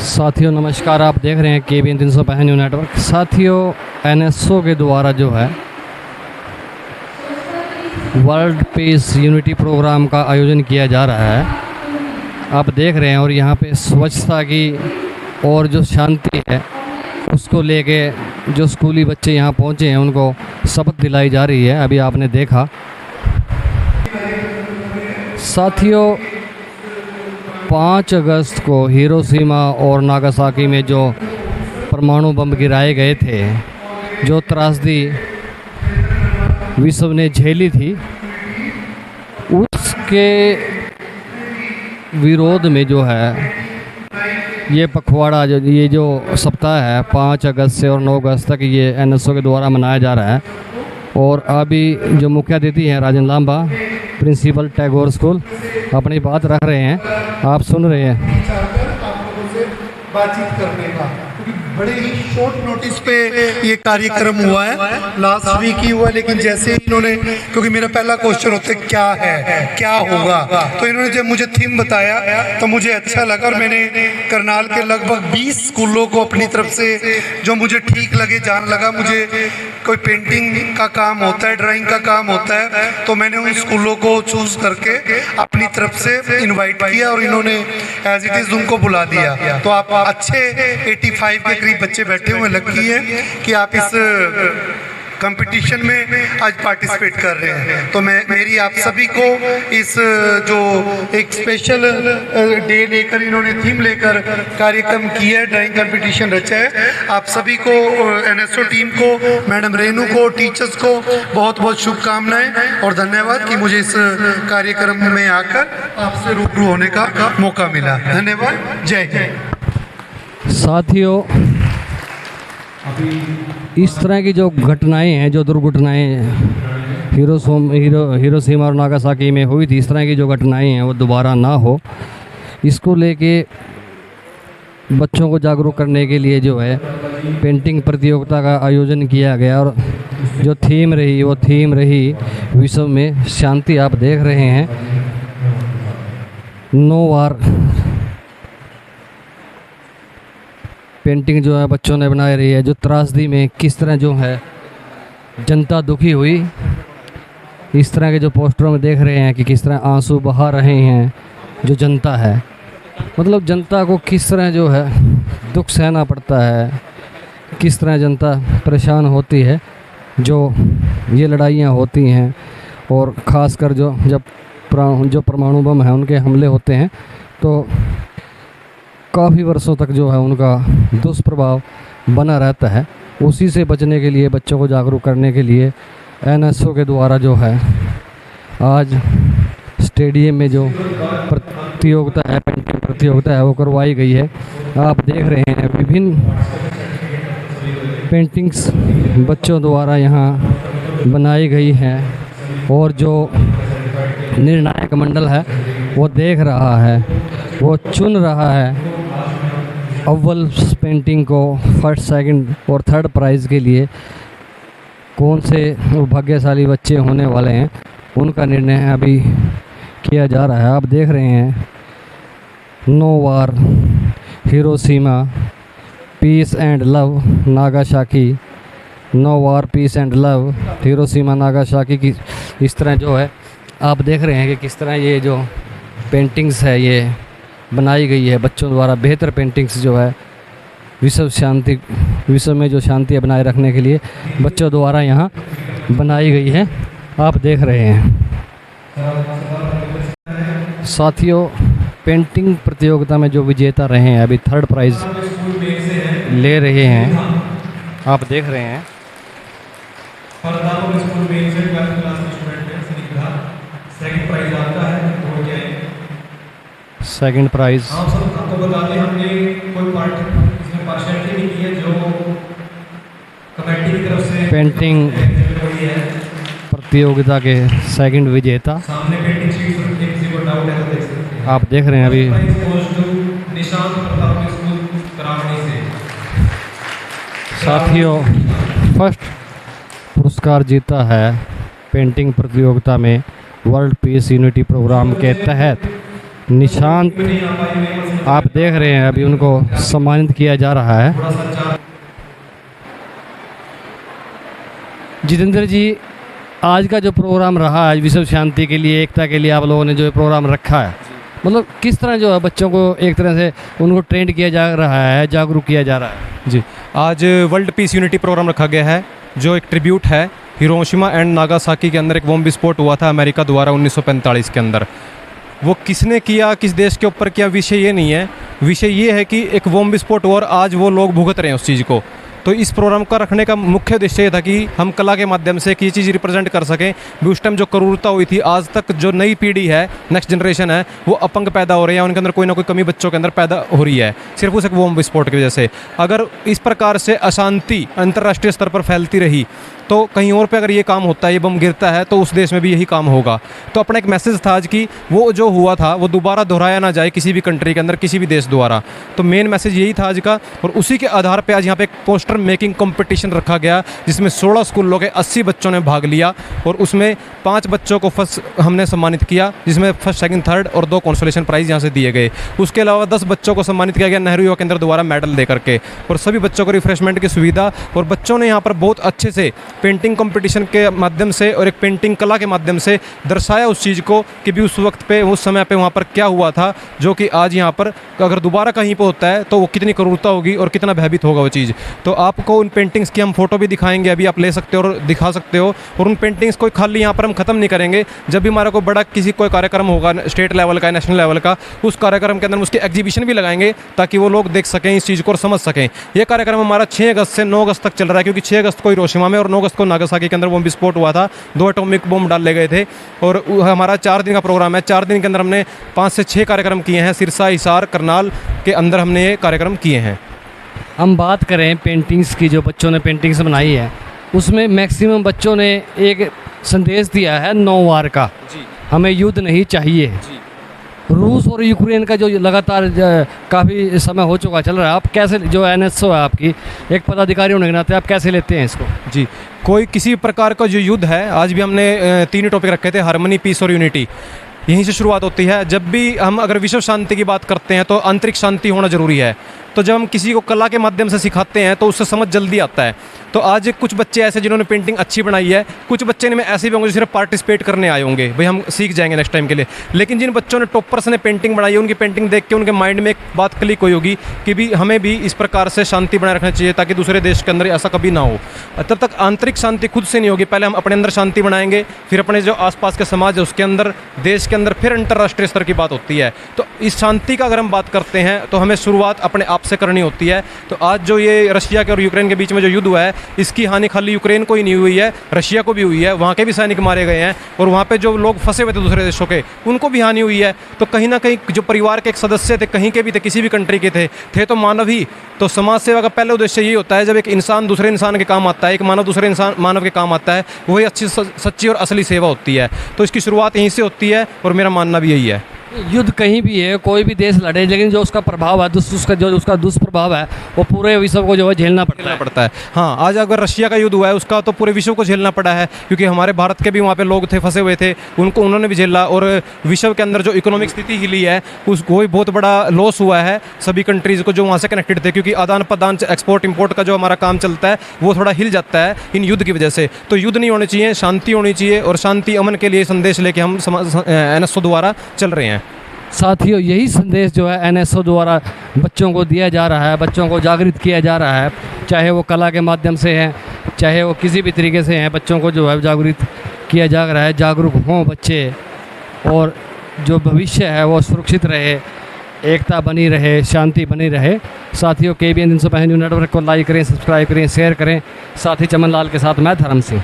साथियों नमस्कार, आप देख रहे हैं KBN 365 न्यूज़ नेटवर्क। साथियों NSO के द्वारा जो है वर्ल्ड पीस यूनिटी प्रोग्राम का आयोजन किया जा रहा है, आप देख रहे हैं। और यहाँ पे स्वच्छता की और जो शांति है उसको लेके जो स्कूली बच्चे यहाँ पहुँचे हैं उनको शपथ दिलाई जा रही है, अभी आपने देखा। साथियों 5 अगस्त को हिरोशिमा और नागासाकी में जो परमाणु बम गिराए गए थे, जो त्रासदी विश्व ने झेली थी, उसके विरोध में जो है ये पखवाड़ा ये जो सप्ताह है 5 अगस्त से और 9 अगस्त तक ये NSO के द्वारा मनाया जा रहा है। और अभी जो मुख्य अतिथि हैं राजन लांबा, प्रिंसिपल टैगोर स्कूल, अपनी बात रख रहे हैं, आप सुन रहे हैं। बातचीत करने का, क्योंकि बड़े ही शॉर्ट नोटिस पे ये कार्यक्रम हुआ है, लास्ट वीक ही हुआ। लेकिन जैसे ही इन्होंने, क्योंकि मेरा पहला क्वेश्चन होता है क्या है क्या होगा, तो इन्होंने जब मुझे थीम बताया तो मुझे अच्छा लगा। और मैंने करनाल के लगभग 20 स्कूलों को अपनी तरफ से जो मुझे ठीक लगे, जान लगा मुझे कोई पेंटिंग का काम होता है, ड्राइंग का काम होता है, तो मैंने उन स्कूलों को चूज करके अपनी तरफ से इन्वाइट किया और इन्होंने एज इट इज उनको बुला दिया। तो आप अच्छे 85 के करीब बच्चे बैठे हुए, लकी है कि आप इस कंपटीशन में आज पार्टिसिपेट कर रहे हैं। तो मेरी आप सभी को इस जो एक स्पेशल डे लेकर इन्होंने थीम लेकर कार्यक्रम किया है, ड्राइंग कंपटीशन रचा है, आप सभी को NSO टीम को, मैडम रेनू को, टीचर्स को बहुत बहुत शुभकामनाएं और धन्यवाद कि मुझे इस कार्यक्रम में आकर आपसे रूबरू होने का मौका मिला। धन्यवाद, जय जय। साथियों इस तरह की जो घटनाएं हैं, जो दुर्घटनाएं हिरोशिमा और नागासाकी में हुई थी, इस तरह की जो घटनाएं हैं वो दोबारा ना हो, इसको लेके बच्चों को जागरूक करने के लिए जो है पेंटिंग प्रतियोगिता का आयोजन किया गया। और जो थीम रही वो थीम रही विश्व में शांति। आप देख रहे हैं नो वार पेंटिंग जो है बच्चों ने बनाई रही है, जो त्रासदी में किस तरह जो है जनता दुखी हुई, इस तरह के जो पोस्टरों में देख रहे हैं कि किस तरह आंसू बहा रहे हैं जो जनता है। मतलब जनता को किस तरह जो है दुख सहना पड़ता है, किस तरह जनता परेशान होती है जो ये लड़ाइयाँ होती हैं। और ख़ासकर जब परमाणु बम है उनके हमले होते हैं तो काफ़ी वर्षों तक जो है उनका दुष्प्रभाव बना रहता है। उसी से बचने के लिए, बच्चों को जागरूक करने के लिए NSO के द्वारा जो है आज स्टेडियम में जो प्रतियोगिता है, पेंटिंग प्रतियोगिता है, वो करवाई गई है। आप देख रहे हैं विभिन्न पेंटिंग्स बच्चों द्वारा यहाँ बनाई गई हैं और जो निर्णायक मंडल है वो देख रहा है, वो चुन रहा है अव्वल पेंटिंग को, फर्स्ट, सेकंड और थर्ड प्राइज़ के लिए कौन से भाग्यशाली बच्चे होने वाले हैं, उनका निर्णय अभी किया जा रहा है। आप देख रहे हैं no war Hiroshima peace and love Nagasaki, no war peace and love Hiroshima Nagasaki की इस तरह जो है आप देख रहे हैं कि किस तरह ये जो पेंटिंग्स है ये बनाई गई है बच्चों द्वारा। बेहतर पेंटिंग्स जो है विश्व में जो शांति बनाए रखने के लिए बच्चों द्वारा यहाँ बनाई गई है, आप देख रहे हैं। साथियों पेंटिंग प्रतियोगिता में जो विजेता रहे हैं, अभी थर्ड प्राइज़ ले रहे हैं, आप देख रहे हैं। सेकंड प्राइज आपको बता दें, हमने कोई पार्ट इसमें पार्शियलिटी नहीं की है, जो कमेटी की तरफ से पेंटिंग प्रतियोगिता के सेकंड विजेता सामने पेंटिंग शीट रखी है, किसी को डाउट है तो देख सकते हैं। आप देख रहे हैं अभी निशांत प्रताप स्कूल करावनी से। साथियों फर्स्ट पुरस्कार जीता है पेंटिंग प्रतियोगिता में वर्ल्ड पीस यूनिटी प्रोग्राम के तहत निशांत। आप देख रहे हैं, अभी उनको सम्मानित किया जा रहा है। थोड़ा सा चार जितेंद्र जी, आज का जो प्रोग्राम रहा है विश्व शांति के लिए, एकता के लिए आप लोगों ने जो ये प्रोग्राम रखा है, मतलब किस तरह जो है बच्चों को एक तरह से उनको ट्रेंड किया जा रहा है, जागरूक किया जा रहा है? जी, आज वर्ल्ड पीस यूनिटी प्रोग्राम रखा गया है, जो एक ट्रिब्यूट है हिरोशिमा एंड नागासाकी के अंदर एक बॉम्ब विस्फोट हुआ था अमेरिका द्वारा 1945 के अंदर। वो किसने किया, किस देश के ऊपर किया, विषय ये नहीं है। विषय ये है कि एक बॉम्ब विस्फोट हुआ और आज वो लोग भुगत रहे हैं उस चीज़ को। तो इस प्रोग्राम का रखने का मुख्य उद्देश्य ये था कि हम कला के माध्यम से ये चीज़ रिप्रेजेंट कर सकें। भी उस टाइम जो क्रूरता हुई थी, आज तक जो नई पीढ़ी है, नेक्स्ट जनरेशन है, वो अपंग पैदा हो रही है, उनके अंदर कोई ना कोई कमी बच्चों के अंदर पैदा हो रही है, सिर्फ उस एक बॉम्ब विस्फोट की वजह से। अगर इस प्रकार से अशांति अंतर्राष्ट्रीय स्तर पर फैलती रही तो कहीं और पे अगर ये काम होता है, ये बम गिरता है, तो उस देश में भी यही काम होगा। तो अपना एक मैसेज था आज कि वो जो हुआ था वो दोबारा दोहराया ना जाए किसी भी कंट्री के अंदर, किसी भी देश द्वारा। तो मेन मैसेज यही था आज का, और उसी के आधार पे आज यहाँ पे एक पोस्टर मेकिंग कंपटीशन रखा गया, जिसमें 16 स्कूलों के 80 बच्चों ने भाग लिया, और उसमें 5 बच्चों को फर्स्ट हमने सम्मानित किया, जिसमें फर्स्ट, सेकंड, थर्ड और 2 कंसोलेशन प्राइज़ यहाँ से दिए गए। उसके अलावा 10 बच्चों को सम्मानित किया गया नेहरू युवा केंद्र द्वारा मेडल दे करके, और सभी बच्चों को रिफ्रेशमेंट की सुविधा। और बच्चों ने यहाँ पर बहुत अच्छे से पेंटिंग कंपटीशन के माध्यम से और एक पेंटिंग कला के माध्यम से दर्शाया उस चीज़ को कि भी उस वक्त पे, उस समय पे वहाँ पर क्या हुआ था, जो कि आज यहाँ पर अगर दोबारा कहीं पर होता है तो वो कितनी क्रूरता होगी और कितना भयभीत होगा वो चीज़। तो आपको उन पेंटिंग्स की हम फोटो भी दिखाएंगे, अभी आप ले सकते हो और दिखा सकते हो। और उन पेंटिंग्स को खाली यहाँ पर हम ख़त्म नहीं करेंगे, जब भी हमारा कोई बड़ा किसी कोई कार्यक्रम होगा स्टेट लेवल का, नेशनल लेवल का, उस कार्यक्रम के अंदर उसकी एग्जीबिशन भी लगाएंगे, ताकि वो लोग देख सकें इस चीज़ को और समझ सकें। ये कार्यक्रम हमारा 6 अगस्त से 9 अगस्त तक चल रहा है, क्योंकि 6 अगस्त को हिरोशिमा में और 9 अगस्त को नागासाकी के अंदर बम विस्फोट हुआ था, 2 एटॉमिक बम डाले गए थे। और हमारा 4 दिन का प्रोग्राम है। 4 दिन के अंदर हमने 5 से 6 कार्यक्रम किए हैं। सिरसा, हिसार, करनाल के अंदर हमने ये कार्यक्रम किए हैं। हम बात करें पेंटिंग्स की, जो बच्चों ने पेंटिंग्स बनाई है, उसमें मैक्सिमम बच्चों ने एक संदेश दिया है नो वार का, हमें युद्ध नहीं चाहिए। रूस और यूक्रेन का जो लगातार काफ़ी समय हो चुका चल रहा है, आप कैसे, जो NSO है आपकी एक पदाधिकारी होने के नाते, आप कैसे लेते हैं इसको? जी, कोई किसी प्रकार का जो युद्ध है, आज भी हमने 3 टॉपिक रखे थे, हार्मनी, पीस और यूनिटी। यहीं से शुरुआत होती है। जब भी हम अगर विश्व शांति की बात करते हैं तो आंतरिक शांति होना ज़रूरी है। तो जब हम किसी को कला के माध्यम से सिखाते हैं तो उससे समझ जल्दी आता है। तो आज कुछ बच्चे ऐसे जिन्होंने पेंटिंग अच्छी बनाई है, कुछ बच्चे में ऐसे भी होंगे जो सिर्फ पार्टिसिपेट करने आए होंगे, भाई हम सीख जाएंगे नेक्स्ट टाइम के लिए। लेकिन जिन बच्चों ने टॉपर्स ने पेंटिंग बनाई है, उनकी पेंटिंग देख के उनके माइंड में एक बात क्लिक हुई होगी कि भी हमें भी इस प्रकार से शांति बनाए रखना चाहिए, ताकि दूसरे देश के अंदर ऐसा कभी ना हो। तब तक आंतरिक शांति खुद से नहीं होगी, पहले हम अपने अंदर शांति बनाएंगे, फिर अपने जो आसपास के समाज है उसके अंदर, देश के अंदर, फिर अंतर्राष्ट्रीय स्तर की बात होती है। तो इस शांति का अगर हम बात करते हैं तो हमें शुरुआत अपने आप से करनी होती है। तो आज जो ये रशिया के और यूक्रेन के बीच में जो युद्ध हुआ है, इसकी हानि खाली यूक्रेन को ही नहीं हुई है, रशिया को भी हुई है। वहाँ के भी सैनिक मारे गए हैं, और वहाँ पे जो लोग फंसे हुए थे दूसरे देशों के, उनको भी हानि हुई है। तो कहीं ना कहीं जो परिवार के एक सदस्य थे, कहीं के भी थे, किसी भी कंट्री के थे तो मानव ही। तो समाज सेवा का पहले उद्देश्य यही होता है, जब एक इंसान दूसरे इंसान के काम आता है, एक मानव दूसरे इंसान मानव के काम आता है, वही अच्छी, सच्ची और असली सेवा होती है। तो इसकी शुरुआत यहीं से होती है, और मेरा मानना भी यही है। युद्ध कहीं भी है, कोई भी देश लड़े, लेकिन जो उसका प्रभाव है, उसका दुष्प्रभाव है, वो पूरे विश्व को जो है झेलना पड़ता है। हाँ, आज अगर रशिया का युद्ध हुआ है, उसका तो पूरे विश्व को झेलना पड़ा है, क्योंकि हमारे भारत के भी वहाँ पे लोग थे, फंसे हुए थे, उन्होंने भी झेला। और विश्व के अंदर जो इकोनॉमिक स्थिति हिली है, उसको भी बहुत बड़ा लॉस हुआ है सभी कंट्रीज़ को जो वहाँ से कनेक्टेड थे, क्योंकि आदान प्रदान, एक्सपोर्ट इम्पोर्ट का जो हमारा काम चलता है, वो थोड़ा हिल जाता है इन युद्ध की वजह से। तो युद्ध नहीं होने चाहिए, शांति होनी चाहिए, और शांति अमन के लिए संदेश लेके हम NSO द्वारा चल रहे हैं। साथियों, यही संदेश जो है NSO द्वारा बच्चों को दिया जा रहा है, बच्चों को जागृत किया जा रहा है, चाहे वो कला के माध्यम से हैं, चाहे वो किसी भी तरीके से हैं, बच्चों को जो है जागृत किया जा रहा है। जागरूक हों बच्चे, और जो भविष्य है वो सुरक्षित रहे, एकता बनी रहे, शांति बनी रहे। साथियों, KBN 365 न्यूज़ नेटवर्क को लाइक करें, सब्सक्राइब करें, शेयर करें। साथी चमन लाल के साथ मैं धर्म सिंह।